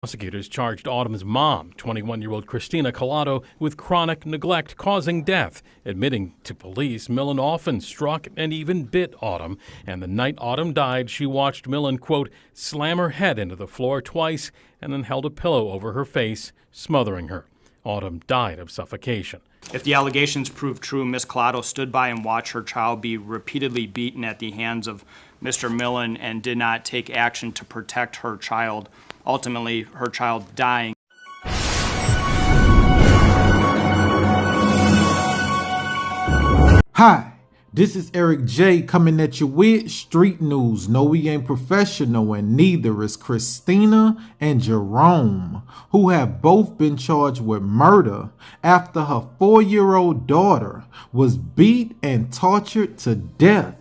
Prosecutors charged Autumn's mom, 21-year-old Christina Collado, with chronic neglect causing death. Admitting to police, Millen often struck and even bit Autumn, and the night Autumn died, she watched Millen, quote, slam her head into the floor twice and then held a pillow over her face, smothering her. Autumn died of suffocation. If the allegations prove true, Ms. Collado stood by and watched her child be repeatedly beaten at the hands of Mr. Millen and did not take action to protect her child, ultimately her child dying. Hi, this is Eric J coming at you with street news. No, we ain't professional, and neither is Christina and Jerome, who have both been charged with murder after her 4-year-old daughter was beat and tortured to death.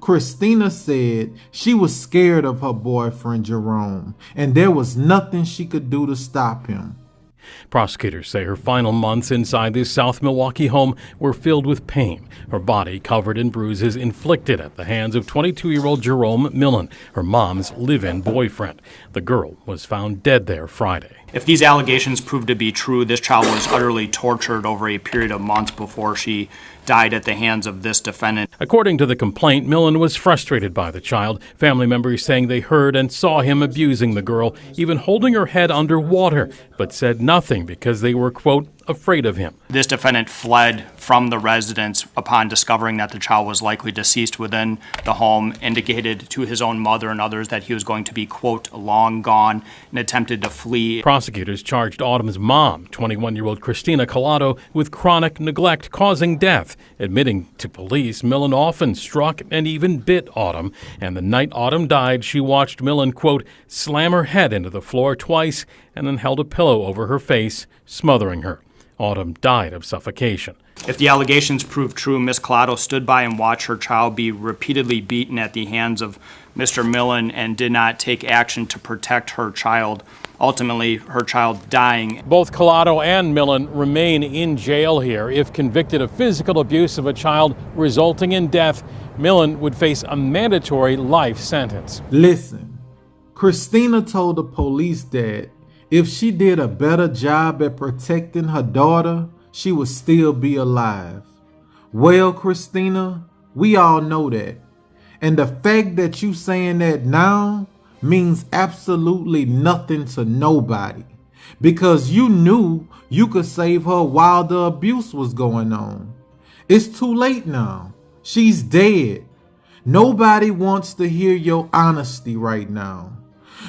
Christina said she was scared of her boyfriend Jerome, and there was nothing she could do to stop him. Prosecutors say her final months inside this South Milwaukee home were filled with pain, her body covered in bruises inflicted at the hands of 22-year-old Jerome Millen, her mom's live-in boyfriend. The girl was found dead there Friday. If these allegations prove to be true, this child was utterly tortured over a period of months before she died at the hands of this defendant. According to the complaint, Millen was frustrated by the child, family members saying they heard and saw him abusing the girl, even holding her head underwater, but said nothing because they were, quote, afraid of him. This defendant fled from the residence upon discovering that the child was likely deceased within the home, indicated to his own mother and others that he was going to be, quote, long gone, and attempted to flee. Prosecutors charged Autumn's mom, 21-year-old Christina Collado, with chronic neglect causing death. Admitting to police, Millen often struck and even bit Autumn, and the night Autumn died, she watched Millen, quote, slam her head into the floor twice and then held a pillow over her face, smothering her. Autumn died of suffocation. If the allegations prove true, Ms. Collado stood by and watched her child be repeatedly beaten at the hands of Mr. Millen and did not take action to protect her child, ultimately her child dying. Both Collado and Millen remain in jail here. If convicted of physical abuse of a child resulting in death, Millen would face a mandatory life sentence. Listen, Christina told the police that if she did a better job at protecting her daughter, she would still be alive. Well, Christina, we all know that. And the fact that you saying that now means absolutely nothing to nobody, because you knew you could save her while the abuse was going on. It's too late now. She's dead. Nobody wants to hear your honesty right now.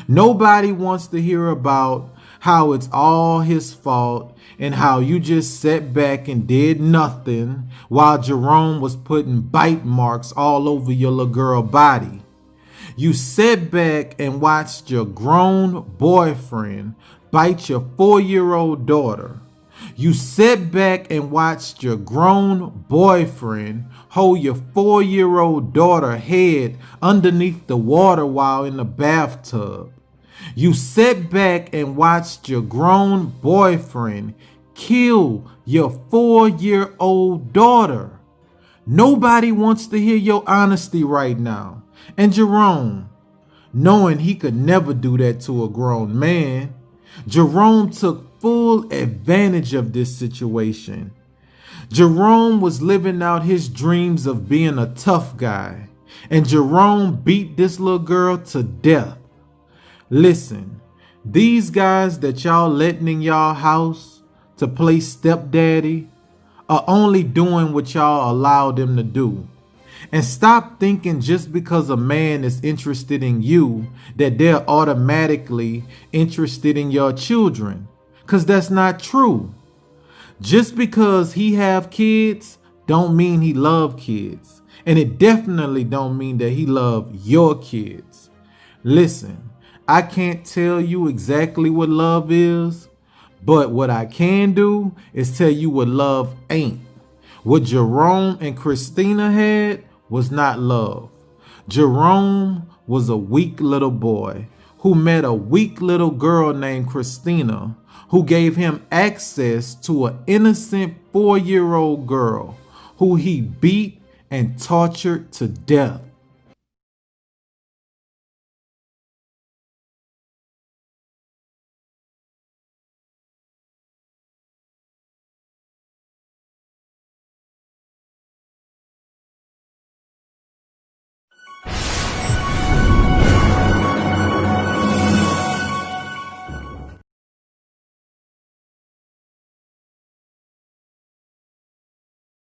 Nobody wants to hear about how it's all his fault and how you just sat back and did nothing while Jerome was putting bite marks all over your little girl body. You sat back and watched your grown boyfriend bite your 4-year-old daughter. You sat back and watched your grown boyfriend hold your 4-year-old daughter head underneath the water while in the bathtub. You sat back and watched your grown boyfriend kill your 4-year-old daughter. Nobody wants to hear your honesty right now. And Jerome, knowing he could never do that to a grown man, Jerome took full advantage of this situation. Jerome was living out his dreams of being a tough guy, and Jerome beat this little girl to death. Listen, these guys that y'all letting in y'all house to play stepdaddy are only doing what y'all allow them to do. And stop thinking just because a man is interested in you that they're automatically interested in your children, because that's not true. Just because he have kids don't mean he love kids, and it definitely don't mean that he love your kids. Listen, I can't tell you exactly what love is, but what I can do is tell you what love ain't. What Jerome and Christina had was not love. Jerome was a weak little boy who met a weak little girl named Christina, who gave him access to an innocent 4-year-old girl who he beat and tortured to death.